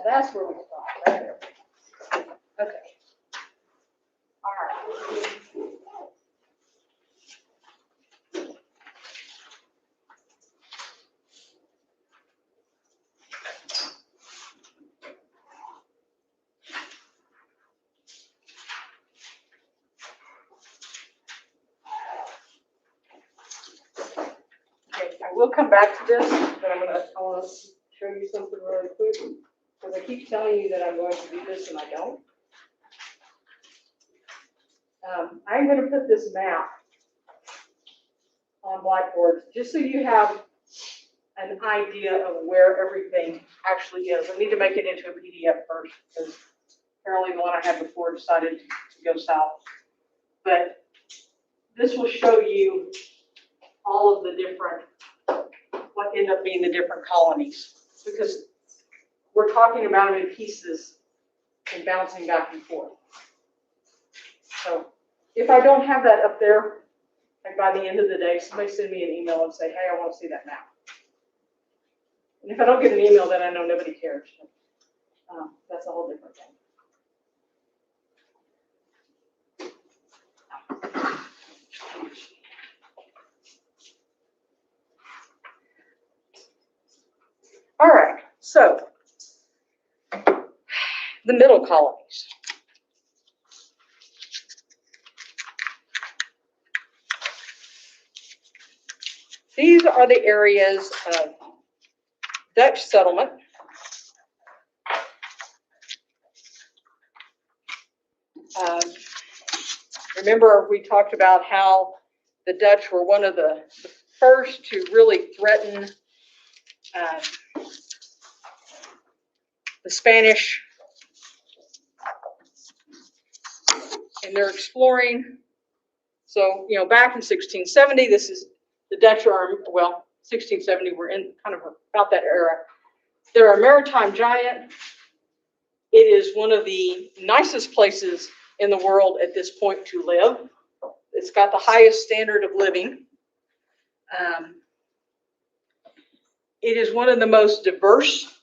That's where we stop, right there. Okay. All right. Okay, I will come back to this, but I want to show you something really quick, because I keep telling you that I'm going to do this and I don't. I'm going to put this map on Blackboard, just so you have an idea of where everything actually is. I need to make it into a PDF first, because apparently the one I had before decided to go south. But this will show you all of the different, what end up being the different colonies, because we're talking about them in pieces and bouncing back and forth. So if I don't have that up there, like by the end of the day, somebody send me an email and say, hey, I want to see that map. And if I don't get an email, then I know nobody cares. That's a whole different thing. All right, so the middle colonies. These are the areas of Dutch settlement. Remember, we talked about how the Dutch were one of the first to really threaten the Spanish, and they're exploring. So, you know, back in 1670, this is the Dutch are, well, 1670, we're in kind of about that era. They're a maritime giant. It is one of the nicest places in the world at this point to live. It's got the highest standard of living. It is one of the most diverse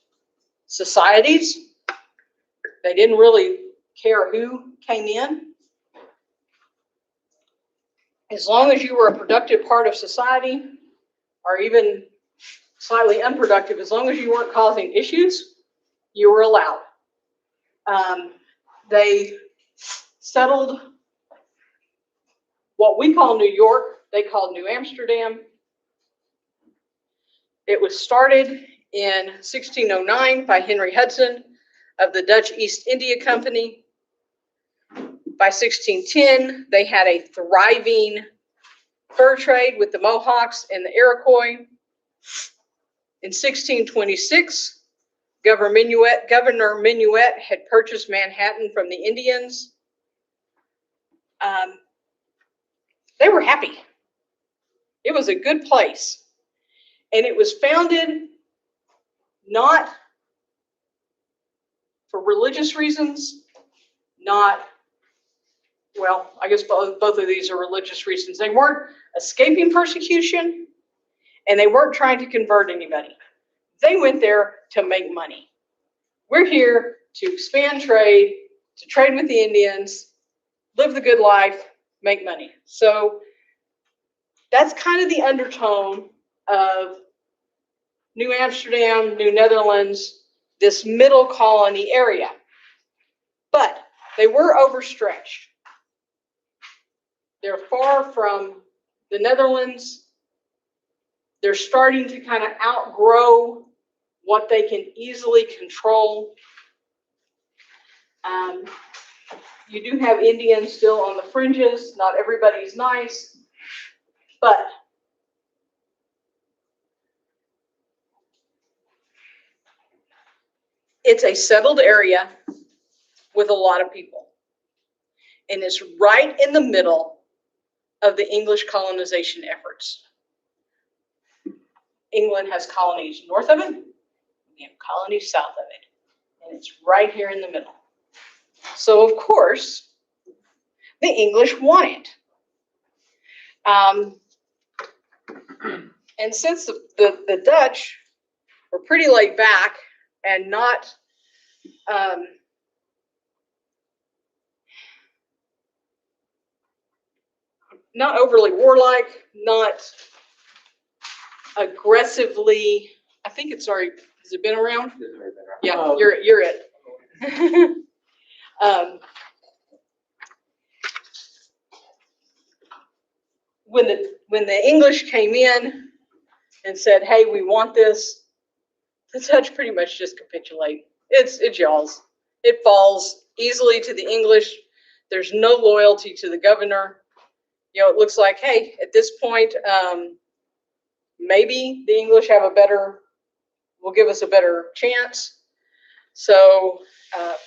societies. They didn't really care who came in. As long as you were a productive part of society, or even slightly unproductive, as long as you weren't causing issues, you were allowed. They settled what we call New York, they called New Amsterdam. It was started in 1609 by Henry Hudson of the Dutch East India Company. By 1610, they had a thriving fur trade with the Mohawks and the Iroquois. In 1626, Governor Minuet had purchased Manhattan from the Indians. They were happy. It was a good place. And it was founded not for religious reasons, not, well, I guess both of these are religious reasons. They weren't escaping persecution, and they weren't trying to convert anybody. They went there to make money. We're here to expand trade, to trade with the Indians, live the good life, make money. So that's kind of the undertone of New Amsterdam, New Netherlands, this middle colony area. But they were overstretched. They're far from the Netherlands. They're starting to kind of outgrow what they can easily control. You do have Indians still on the fringes. Not everybody's nice, but it's a settled area with a lot of people. And it's right in the middle of the English colonization efforts. England has colonies north of it, We have colonies south of it, and it's right here in the middle. So, of course, the English want it. And since the Dutch were pretty laid back and not overly warlike, not aggressively, I think it's already, has it been around? Yeah, you're it. When the English came in and said, "Hey, we want this," the Dutch pretty much just capitulate. It's y'all's. It falls easily to the English. There's no loyalty to the governor. You know, it looks like, hey, at this point, maybe the English will give us a better chance. So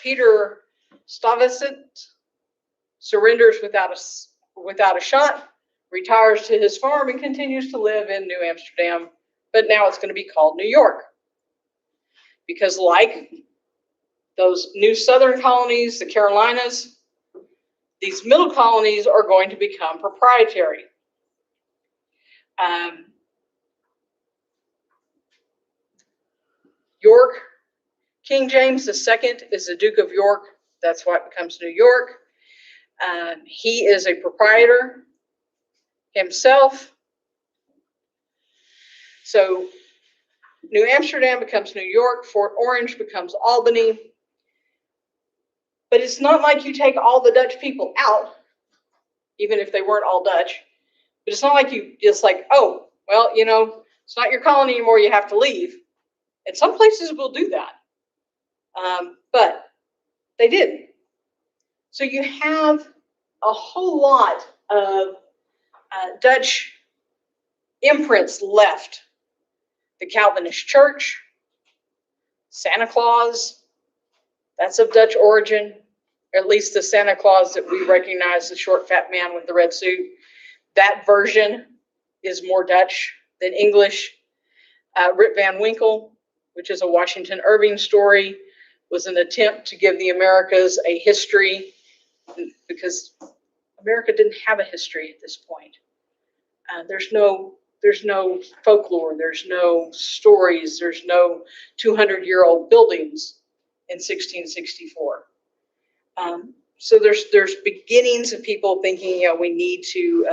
Peter Stuyvesant surrenders without a shot, retires to his farm, and continues to live in New Amsterdam. But now it's going to be called New York, because like those new southern colonies, the Carolinas, these middle colonies are going to become proprietary. York, King James II is the Duke of York. That's why it becomes New York. He is a proprietor himself. So New Amsterdam becomes New York, Fort Orange becomes Albany. But it's not like you take all the Dutch people out, even if they weren't all Dutch. But it's not like you just like, oh, well, you know, it's not your colony anymore, you have to leave. And some places will do that. But they didn't. So you have a whole lot of Dutch imprints left. The Calvinist Church, Santa Claus, that's of Dutch origin, or at least the Santa Claus that we recognize, the short, fat man with the red suit. That version is more Dutch than English. Rip Van Winkle, which is a Washington Irving story, was an attempt to give the Americas a history, because America didn't have a history at this point. There's no folklore, there's no stories, there's no 200-year-old buildings in 1664. So there's beginnings of people thinking, you know, we need to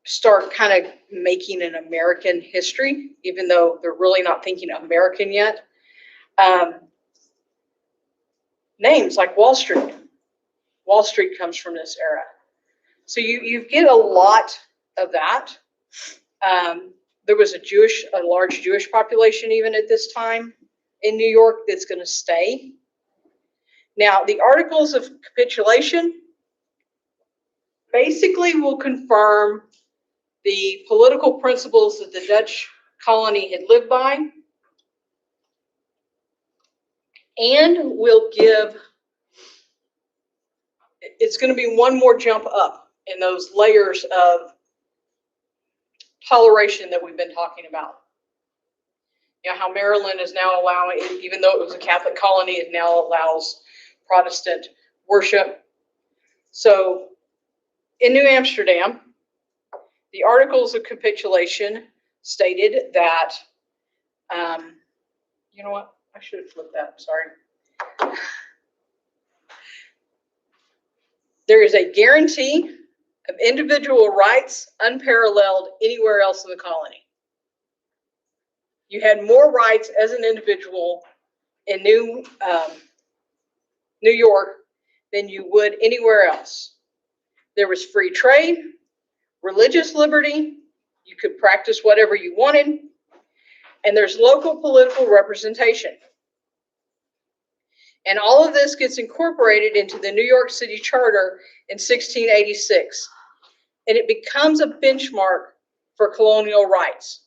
start kind of making an American history, even though they're really not thinking American yet. Names like Wall Street. Wall Street comes from this era. So you get a lot of that. There was a large Jewish population even at this time in New York that's going to stay. Now, the Articles of Capitulation basically will confirm the political principles that the Dutch colony had lived by, and will give, it's going to be one more jump up in those layers of toleration that we've been talking about. You know, how Maryland is now allowing, even though it was a Catholic colony, it now allows Protestant worship. So in New Amsterdam, the Articles of Capitulation stated that, you know what? I should have flipped that, sorry. There is a guarantee of individual rights unparalleled anywhere else in the colony. You had more rights as an individual in New York than you would anywhere else. There was free trade, religious liberty, you could practice whatever you wanted, and there's local political representation. And all of this gets incorporated into the New York City Charter in 1686. And it becomes a benchmark for colonial rights.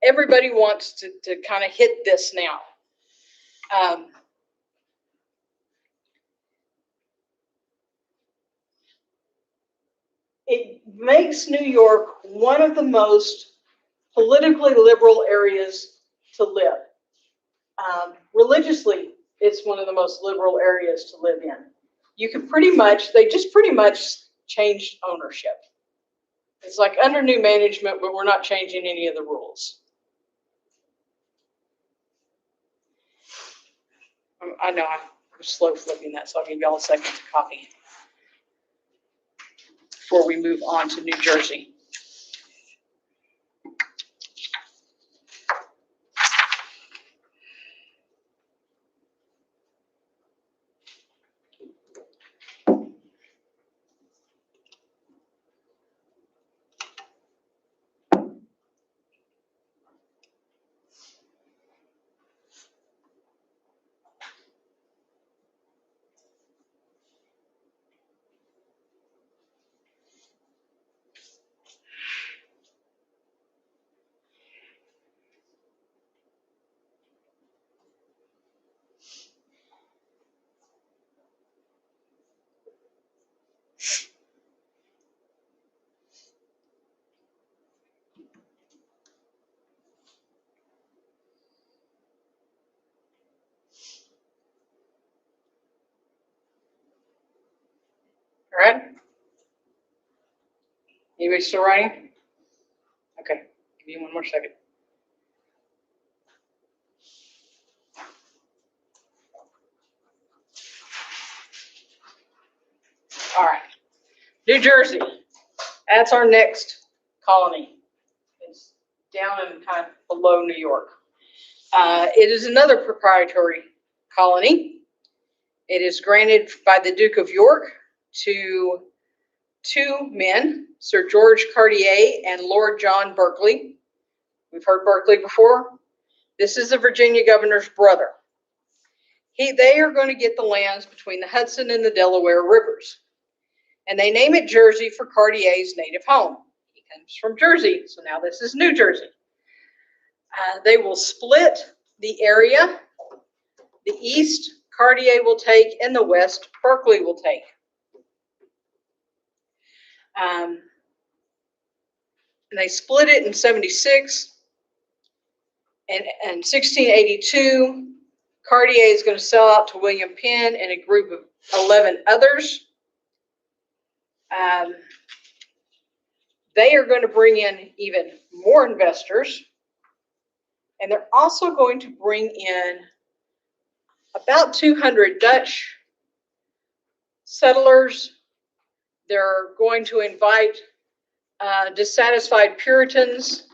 Everybody wants to kind of hit this now. it makes New York one of the most politically liberal areas to live. Religiously, it's one of the most liberal areas to live in. You can they just pretty much changed ownership. It's like under new management, but we're not changing any of the rules. I know I'm slow flipping that, so I'll give y'all a second to copy before we move on to New Jersey. All right? Anybody still writing? Okay, give me one more second. All right, New Jersey. That's our next colony. It's down and kind of below New York. It is another proprietary colony. It is granted by the Duke of York to two men, Sir George Cartier and Lord John Berkeley. We've heard Berkeley before. This is the Virginia governor's brother. They are going to get the lands between the Hudson and the Delaware rivers. And they name it Jersey for Cartier's native home. He comes from Jersey, so now this is New Jersey. They will split the area. The east, Cartier will take, and the west, Berkeley will take. And they split it in 76. And in 1682, Cartier is going to sell out to William Penn and a group of 11 others. They are going to bring in even more investors. And they're also going to bring in about 200 Dutch settlers. They're going to invite dissatisfied Puritans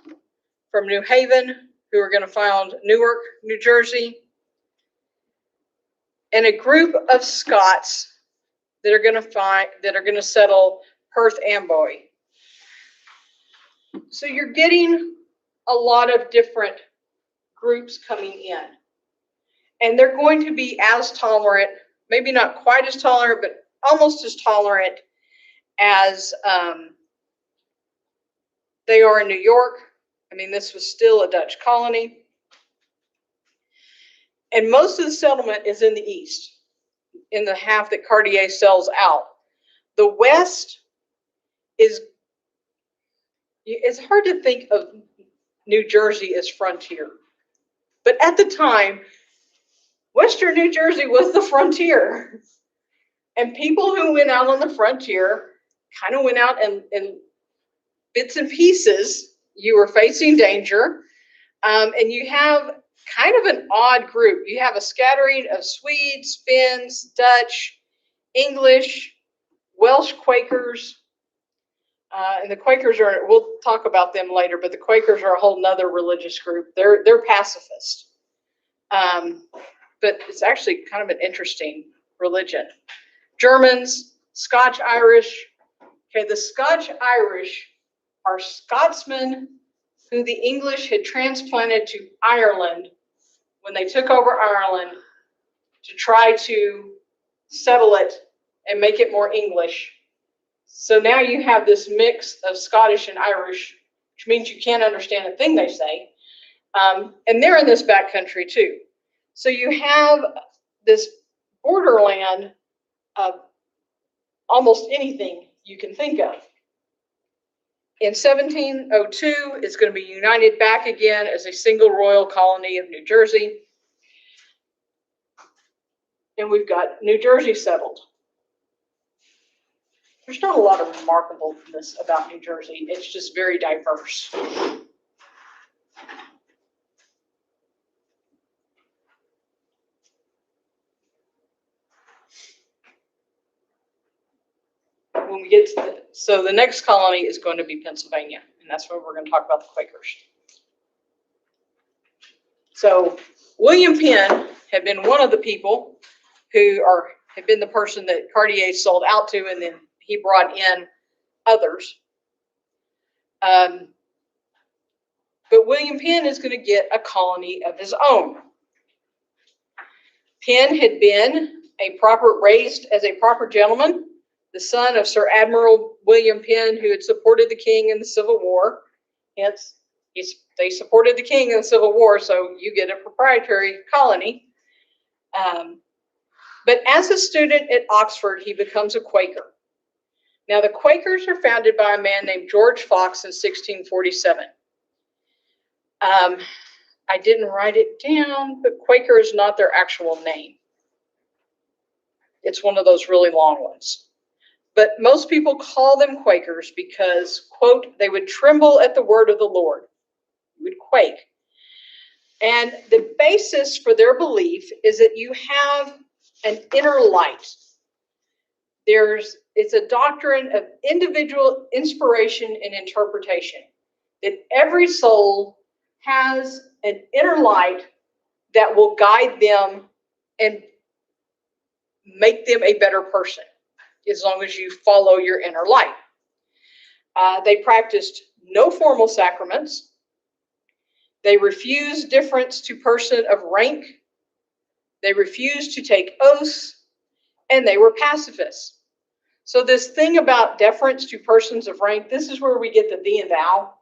from New Haven who are going to found Newark, New Jersey, and a group of Scots that are going to settle Perth Amboy. So you're getting a lot of different groups coming in. And they're going to be as tolerant, maybe not quite as tolerant, but almost as tolerant as they are in New York. I mean, this was still a Dutch colony. And most of the settlement is in the east, in the half that Cartier sells out. The west it's hard to think of New Jersey as frontier. But at the time, Western New Jersey was the frontier. And people who went out on the frontier kind of went out in bits and pieces. You were facing danger. And you have kind of an odd group. You have a scattering of Swedes, Finns, Dutch, English, Welsh Quakers. And the Quakers we'll talk about them later, but the Quakers are a whole nother religious group. They're pacifist. But it's actually kind of an interesting religion. Germans, Scotch-Irish. Okay, the Scotch-Irish are Scotsmen who the English had transplanted to Ireland when they took over Ireland to try to settle it and make it more English. So now you have this mix of Scottish and Irish, which means you can't understand a thing they say. And they're in this backcountry too. So you have this borderland of almost anything you can think of. In 1702, it's going to be united back again as a single royal colony of New Jersey. And we've got New Jersey settled. There's not a lot of remarkableness about New Jersey. It's just very diverse. When we get to so the next colony is going to be Pennsylvania, and that's where we're going to talk about the Quakers. So William Penn had been one of the people who had been the person that Cartier sold out to, and then he brought in others. But William Penn is going to get a colony of his own. Penn had been raised as a proper gentleman, the son of Sir Admiral William Penn, who had supported the king in the Civil War. Hence, they supported the king in the Civil War, so you get a proprietary colony. But as a student at Oxford, he becomes a Quaker. Now, the Quakers are founded by a man named George Fox in 1647. I didn't write it down, but Quaker is not their actual name. It's one of those really long ones. But most people call them Quakers because, quote, they would tremble at the word of the Lord. You would quake. And the basis for their belief is that you have an inner light. It's a doctrine of individual inspiration and interpretation, that every soul has an inner light that will guide them and make them a better person, as long as you follow your inner light. They practiced no formal sacraments. They refused deference to person of rank. They refused to take oaths, and they were pacifists. So this thing about deference to persons of rank, this is where we get the thee and thou,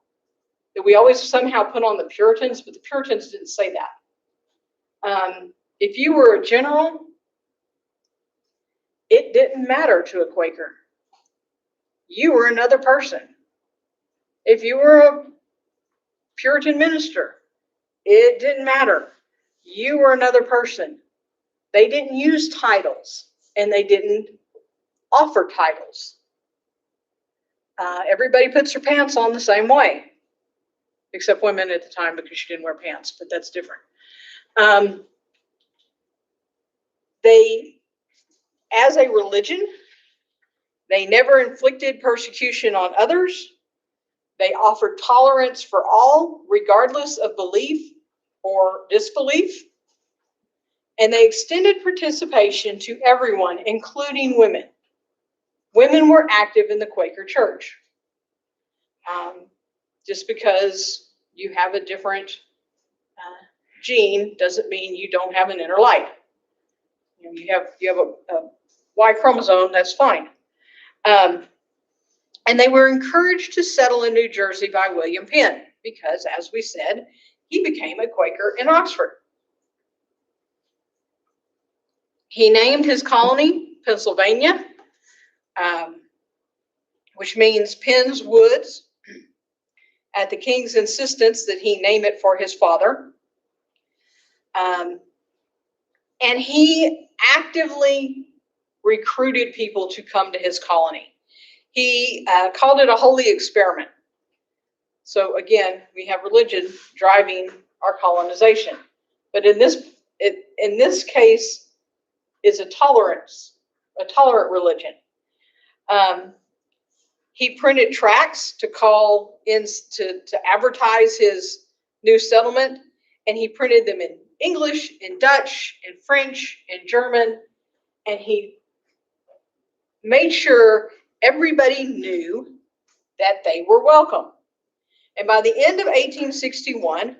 that we always somehow put on the Puritans, but the Puritans didn't say that. If you were a general, it didn't matter to a Quaker. You were another person. If you were a Puritan minister, it didn't matter. You were another person. They didn't use titles, and they didn't offer titles. Everybody puts their pants on the same way, except women at the time, because she didn't wear pants, but that's different. As a religion, they never inflicted persecution on others. They offered tolerance for all, regardless of belief or disbelief. And they extended participation to everyone, including women. Women were active in the Quaker Church. Just because you have a different gene doesn't mean you don't have an inner light. You have a Y chromosome, that's fine. And they were encouraged to settle in New Jersey by William Penn because, as we said, he became a Quaker in Oxford. He named his colony Pennsylvania, which means Penn's Woods, at the king's insistence that he name it for his father. And he actively recruited people to come to his colony. He called it a holy experiment. So again, we have religion driving our colonization. But in this case, is a tolerant religion. He printed tracts to call in to advertise his new settlement, and he printed them in English, in Dutch, in French, in German, and he made sure everybody knew that they were welcome. And by the end of 1861,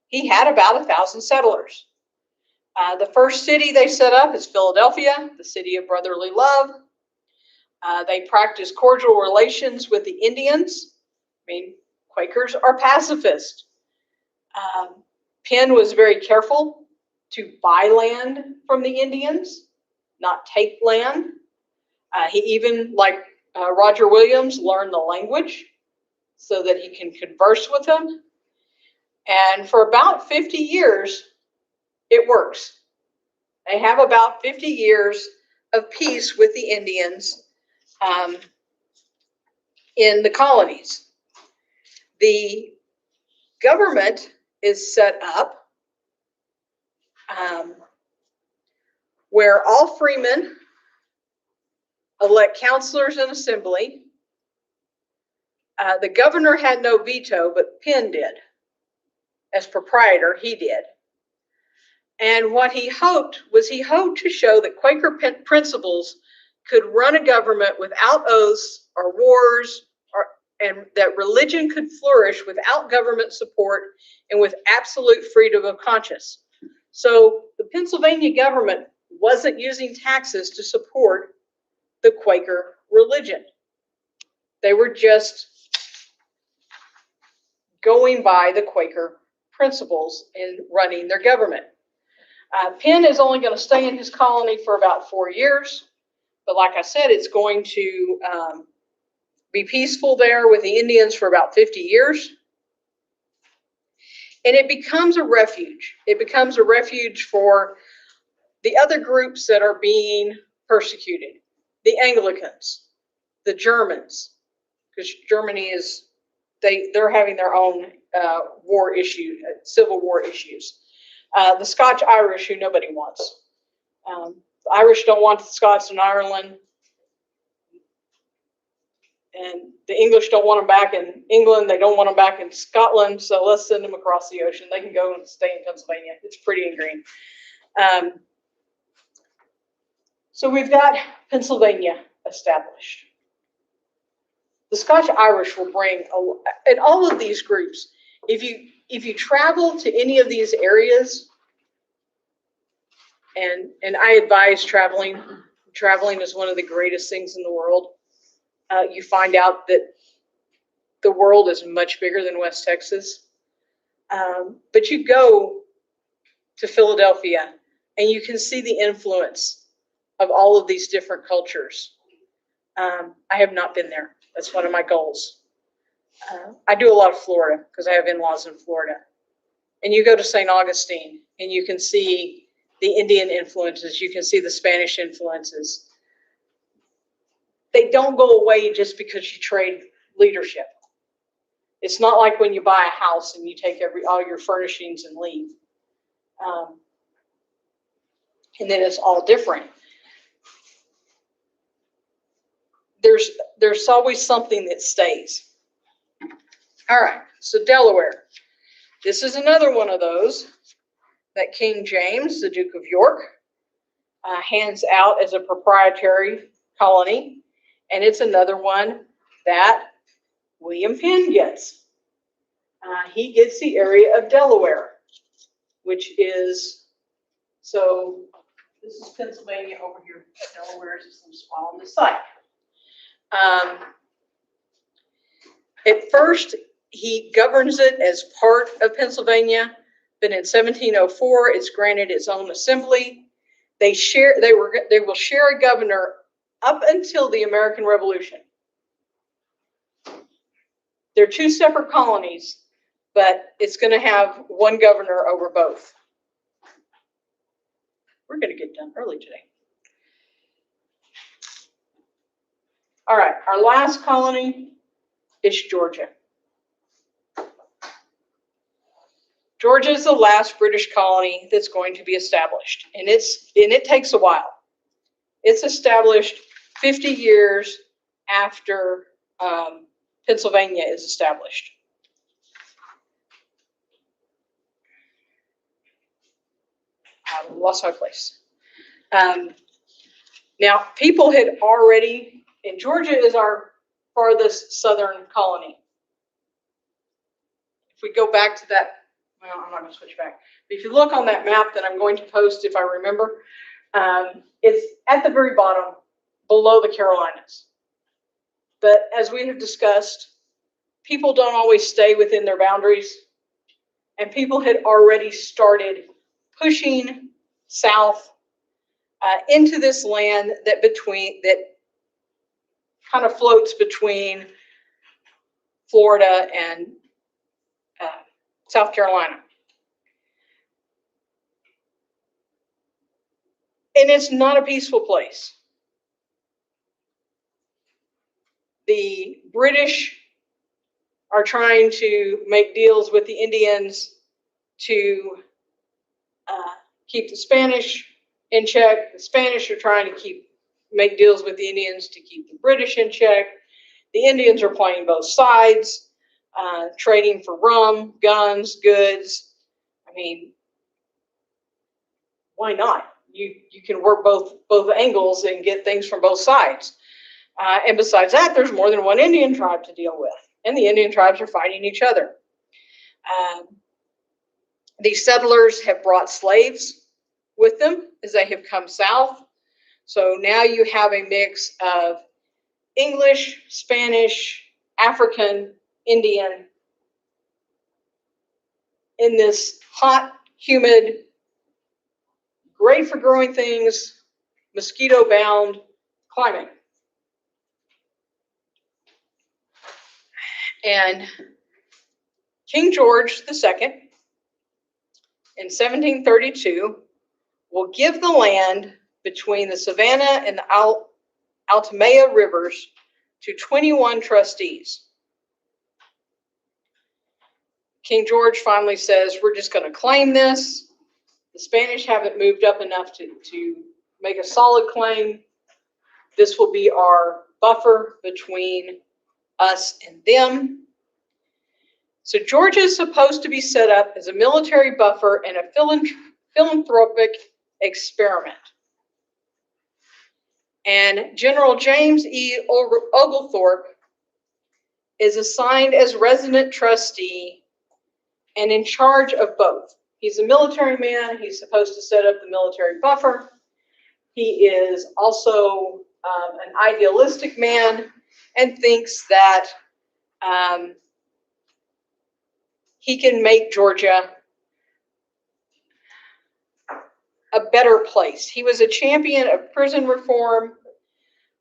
he had about 1,000 settlers. The first city they set up is Philadelphia, the city of brotherly love. They practiced cordial relations with the Indians. I mean, Quakers are pacifists. Penn was very careful to buy land from the Indians, not take land. He even, like Roger Williams, learned the language. so that he can converse with them. And for about 50 years, it works. They have about 50 years of peace with the Indians in the colonies. The government is set up where all freemen elect counselors in assembly. The governor had no veto, but Penn did. As proprietor, he did. And what he hoped to show that Quaker principles could run a government without oaths or wars, and that religion could flourish without government support and with absolute freedom of conscience. So the Pennsylvania government wasn't using taxes to support the Quaker religion. They were just going by the Quaker principles in running their government. Penn is only going to stay in his colony for about 4 years, but like I said, it's going to be peaceful there with the Indians for about 50 years. And it becomes a refuge. It becomes a refuge for the other groups that are being persecuted. The Anglicans, the Germans, because Germany is, they're having their own war issue, civil war issues. The Scotch-Irish, who nobody wants. The Irish don't want the Scots in Ireland. And the English don't want them back in England. They don't want them back in Scotland. So let's send them across the ocean. They can go and stay in Pennsylvania. It's pretty and green. So we've got Pennsylvania established. The Scotch-Irish will bring, and all of these groups, if you travel to any of these areas, and I advise traveling. Traveling is one of the greatest things in the world. You find out that the world is much bigger than West Texas. But you go to Philadelphia and you can see the influence of all of these different cultures. I have not been there. That's one of my goals. I do a lot of Florida because I have in-laws in Florida. And you go to St. Augustine and you can see the Indian influences. You can see the Spanish influences. They don't go away just because you trade leadership. It's not like when you buy a house and you take all your furnishings and leave. And then it's all different. There's always something that stays. All right, so Delaware. This is another one of those that King James, the Duke of York, hands out as a proprietary colony. And it's another one that William Penn gets. He gets the area of Delaware, which is, so this is Pennsylvania over here. Delaware is just a little spot on this side. At first, he governs it as part of Pennsylvania, but in 1704, it's granted its own assembly. They will share a governor up until the American Revolution. They're two separate colonies, but it's going to have one governor over both. We're going to get done early today. All right, our last colony is Georgia. Georgia is the last British colony that's going to be established, and it takes a while. It's established 50 years after Pennsylvania is established. I lost my place. Now, people had already, and Georgia is our farthest southern colony. If we go back to that, well, I'm not going to switch back. But if you look on that map that I'm going to post, if I remember, it's at the very bottom, below the Carolinas. But as we have discussed, people don't always stay within their boundaries, and people had already started pushing south into this land that kind of floats between Florida and South Carolina. And it's not a peaceful place. The British are trying to make deals with the Indians to keep the Spanish in check. The Spanish are trying to make deals with the Indians to keep the British in check. The Indians are playing both sides, trading for rum, guns, goods. I mean, why not? You can work both angles and get things from both sides. And besides that, there's more than one Indian tribe to deal with, and the Indian tribes are fighting each other. These settlers have brought slaves with them as they have come south. So now you have a mix of English, Spanish, African, Indian in this hot, humid, great for growing things, mosquito-bound climate. And King George II in 1732 will give the land between the Savannah and the Altamaha rivers to 21 trustees. King George finally says, we're just going to claim this. The Spanish haven't moved up enough to make a solid claim. This will be our buffer between us and them. So Georgia is supposed to be set up as a military buffer and a philanthropic experiment. And General James E. Oglethorpe is assigned as resident trustee and in charge of both. He's a military man. He's supposed to set up the military buffer. He is also an idealistic man and thinks that he can make Georgia a better place. He was a champion of prison reform,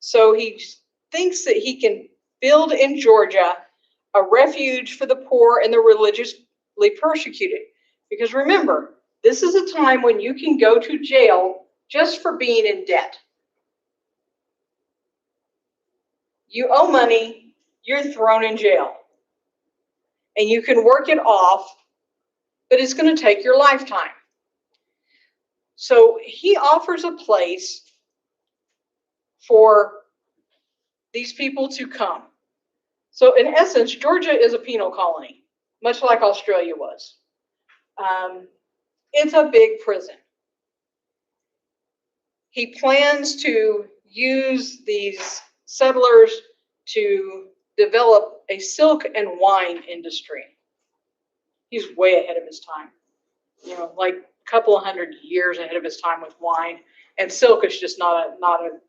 so he thinks that he can build in Georgia a refuge for the poor and the religiously persecuted. Because remember, this is a time when you can go to jail just for being in debt. You owe money, you're thrown in jail. And you can work it off, but it's going to take your lifetime. So he offers a place for these people to come. So in essence, Georgia is a penal colony, much like Australia was. It's a big prison. He plans to use these settlers to develop a silk and wine industry. He's way ahead of his time, like a couple of 100 years ahead of his time with wine. And silk is just not a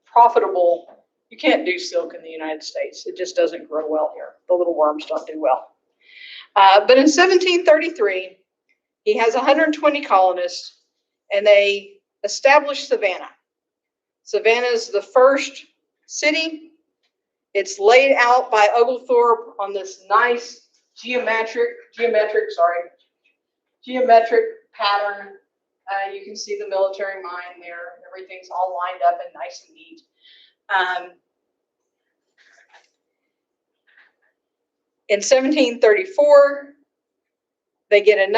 profitable. You can't do silk in the United States. It just doesn't grow well here. The little worms don't do well. But in 1733, he has 120 colonists, and they establish Savannah. Savannah is the first city. It's laid out by Oglethorpe on this nice geometric pattern. You can see the military mine there. Everything's all lined up and nice and neat. In 1734, they get a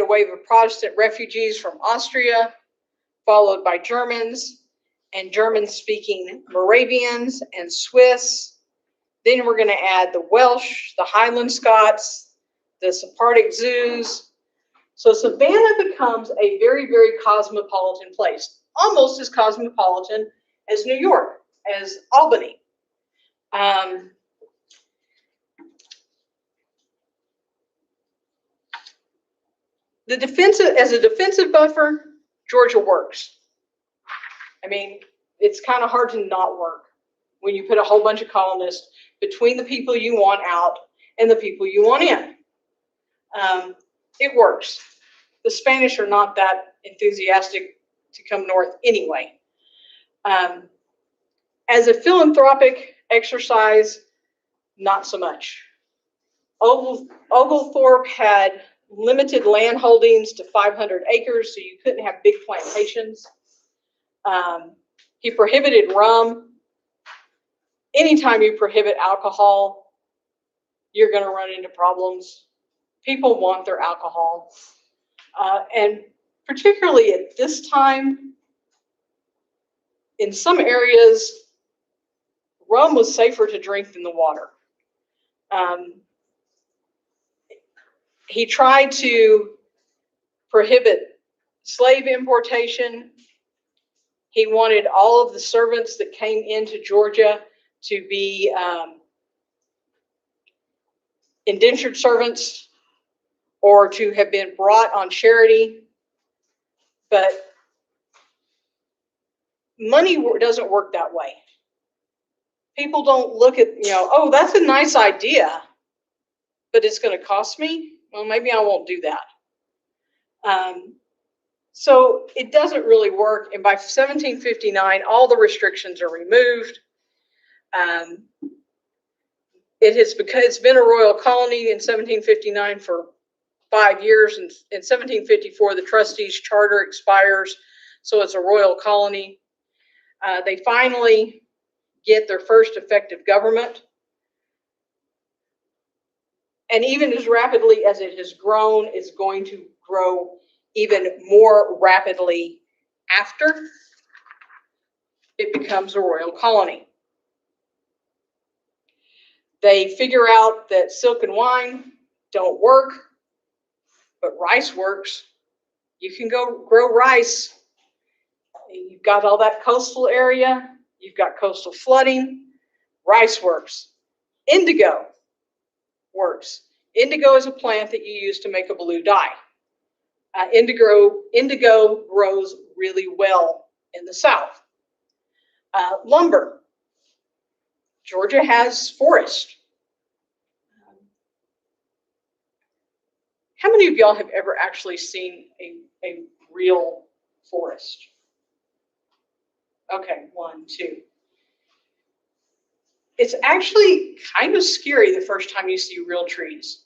wave of Protestant refugees from Austria, followed by Germans and German-speaking Moravians and Swiss. Then we're going to add the Welsh, the Highland Scots, the Sephardic Jews. So Savannah becomes a very, very cosmopolitan place, almost as cosmopolitan as New York, as Albany. As a defensive buffer, Georgia works. I mean, it's kind of hard to not work when you put a whole bunch of colonists between the people you want out and the people you want in. It works. The Spanish are not that enthusiastic to come north anyway. As a philanthropic Exercise, not so much. Oglethorpe had limited land holdings to 500 acres, so you couldn't have big plantations. He prohibited rum. Anytime you prohibit alcohol, you're going to run into problems. People want their alcohol. And particularly at this time, in some areas, rum was safer to drink than the water. He tried to prohibit slave importation. He wanted all of the servants that came into Georgia to be indentured servants or to have been brought on charity. But money doesn't work that way. People don't look at, oh, that's a nice idea, but it's going to cost me. Well, maybe I won't do that. So it doesn't really work. And by 1759, all the restrictions are removed. It's been a royal colony in 1759 for 5 years. And in 1754, the trustees' charter expires, so it's a royal colony. They finally get their first effective government. And even as rapidly as it has grown, it's going to grow even more rapidly after it becomes a royal colony. They figure out that silk and wine don't work, but rice works. You can go grow rice. You've got all that coastal area. You've got coastal flooding. Rice works. Indigo works. Indigo is a plant that you use to make a blue dye. Indigo grows really well in the South. Lumber. Georgia has forest. How many of y'all have ever actually seen a real forest? Okay, 1, 2. It's actually kind of scary the first time you see real trees.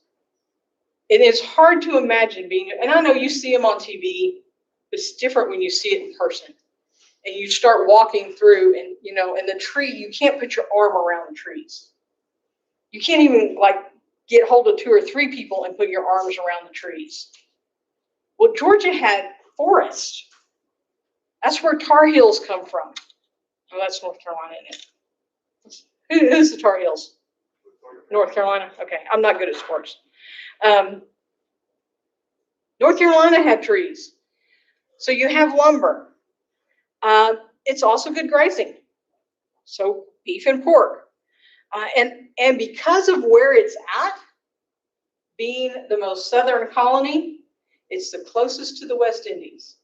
And it's hard to imagine and I know you see them on TV, but it's different when you see it in person. And you start walking through and, and the tree, you can't put your arm around the trees. You can't even get hold of 2 or 3 people and put your arms around the trees. Well, Georgia had forest. That's where Tar Heels come from. Oh, that's North Carolina, isn't it? Who's the Tar Heels? North Carolina? Okay, I'm not good at sports. North Carolina had trees. So you have lumber. It's also good grazing. So beef and pork. And because of where it's at, being the most southern colony, it's the closest to the West Indies.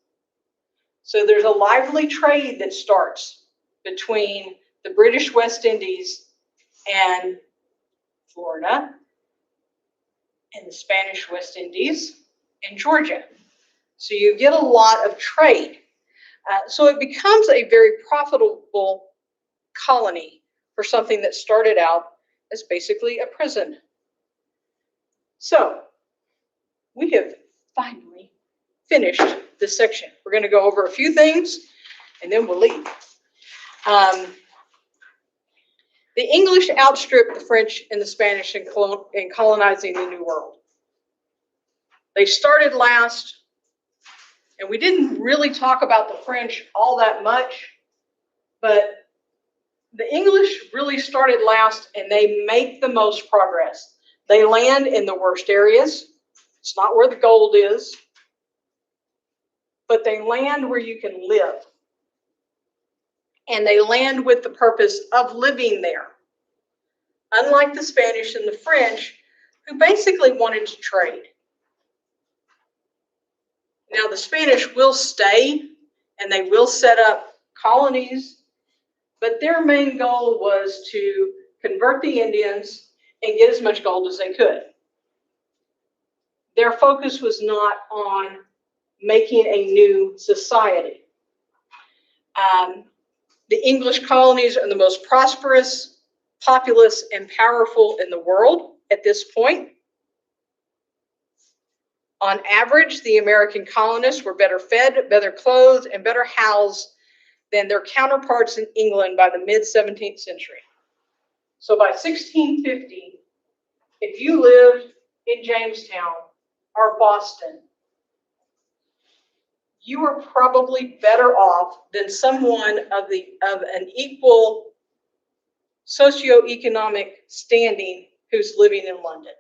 So there's a lively trade that starts between the British West Indies and Florida, and the Spanish West Indies and Georgia. So you get a lot of trade. So it becomes a very profitable colony for something that started out as basically a prison. So we have finally finished this section. We're going to go over a few things and then we'll leave. The English outstripped the French and the Spanish in colonizing the New World. They started last, and we didn't really talk about the French all that much, but the English really started last, and they make the most progress. They land in the worst areas. It's not where the gold is, but they land where you can live. And they land with the purpose of living there. Unlike the Spanish and the French, who basically wanted to trade. Now, the Spanish will stay and they will set up colonies, but their main goal was to convert the Indians and get as much gold as they could. Their focus was not on making a new society. The English colonies are the most prosperous. populous and powerful in the world at this point. On average, the American colonists were better fed, better clothed, and better housed than their counterparts in England by the mid-17th century. So by 1650, if you lived in Jamestown or Boston, you were probably better off than someone of an equal socioeconomic standing who's living in London.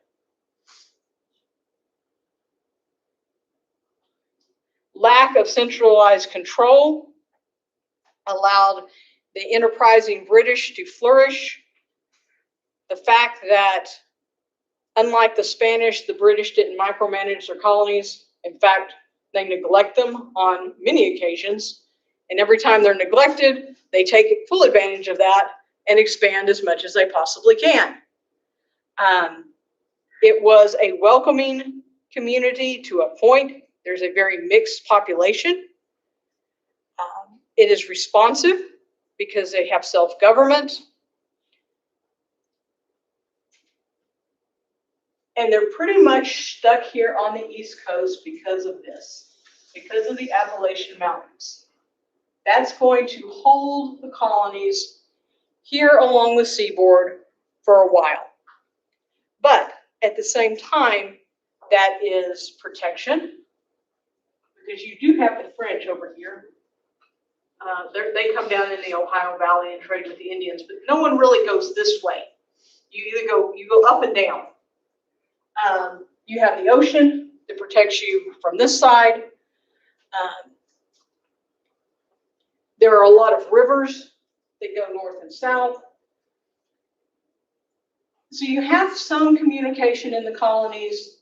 Lack of centralized control allowed the enterprising British to flourish. The fact that, unlike the Spanish, the British didn't micromanage their colonies. In fact, they neglect them on many occasions. And every time they're neglected, they take full advantage of that and expand as much as they possibly can. It was a welcoming community to a point. There's a very mixed population. It is responsive because they have self-government. And they're pretty much stuck here on the East Coast because of this, because of the Appalachian Mountains. That's going to hold the colonies here along the seaboard for a while. But at the same time, that is protection, because you do have the French over here. They come down in the Ohio Valley and trade with the Indians, but no one really goes this way. You go up and down. You have the ocean that protects you from this side. There are a lot of rivers that go north and south. So you have some communication in the colonies.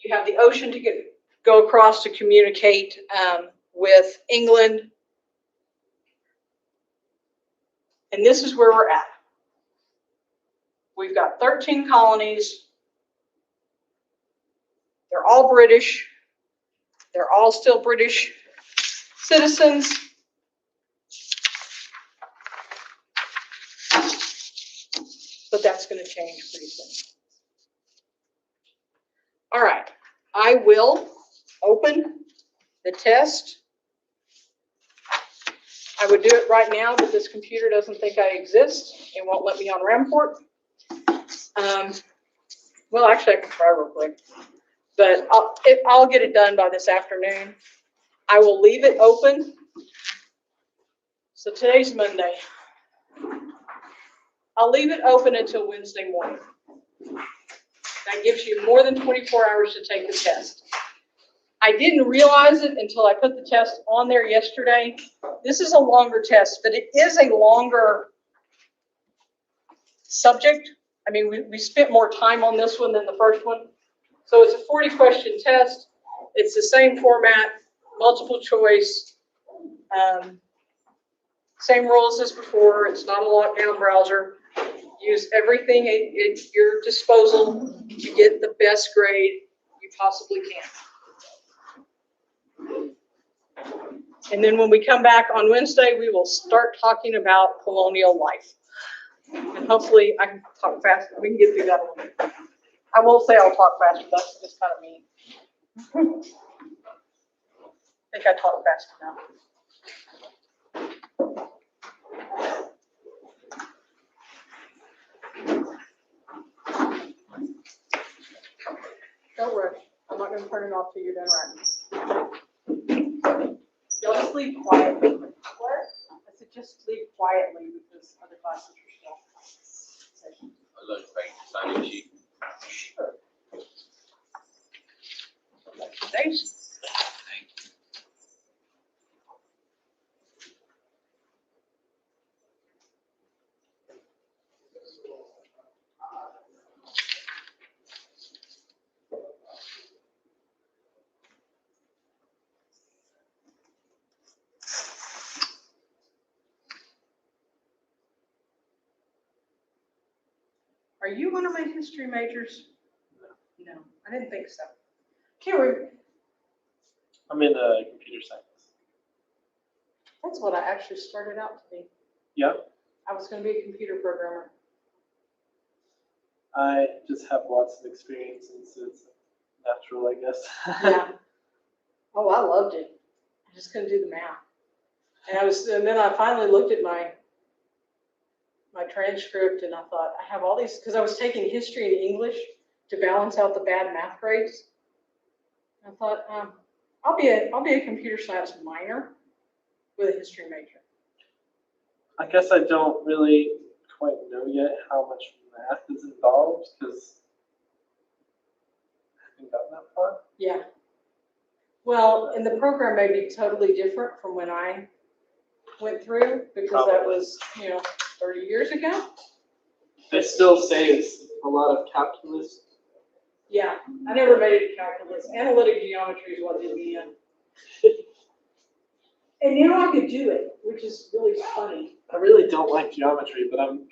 You have the ocean to go across to communicate with England. And this is where we're at. We've got 13 colonies. They're all British. They're all still British citizens. But that's going to change pretty soon. All right, I will open the test. I would do it right now, but this computer doesn't think I exist. It won't let me on Ramport. Well, actually, I can try real quick. But I'll get it done by this afternoon. I will leave it open. So today's Monday. I'll leave it open until Wednesday morning. That gives you more than 24 hours to take the test. I didn't realize it until I put the test on there yesterday. This is a longer test, but it is a longer subject. I mean, we spent more time on this one than the first one. So it's a 40-question test. It's the same format, multiple choice, same rules as before. It's not a lockdown browser. Use everything at your disposal to get the best grade you possibly can. And then when we come back on Wednesday, we will start talking about colonial life. And hopefully I can talk fast. We can get through that one. I won't say I'll talk faster. That's just kind of mean. I think I talk fast enough. Don't rush. I'm not going to turn it off till you're done writing. Y'all just leave quietly. What? I said just leave quietly because other classes are still. I learned to sign sheet. Sure. Thanks. Are you one of my history majors? No, I didn't think so. Karen, I'm in computer science. that's what I actually started out to be. Yeah. I was going to be a computer programmer. I just have lots of experience, and so it's natural, I guess. Yeah. Oh, I loved it. I just couldn't do the math. And then I finally looked at my transcript and I thought, I have all these, because I was taking history and English to balance out the bad math grades. I thought, I'll be a computer science minor with a history major. I guess I don't really quite know yet how much math is involved because I haven't gotten that far. Yeah. Well, and the program may be totally different from when I went through, because that Probably. was, 30 years ago. They still say it's a lot of calculus. Yeah, I never made it to calculus. Analytic geometry is what did me in. And now I could do it, which is really funny. I really don't like geometry, but I'm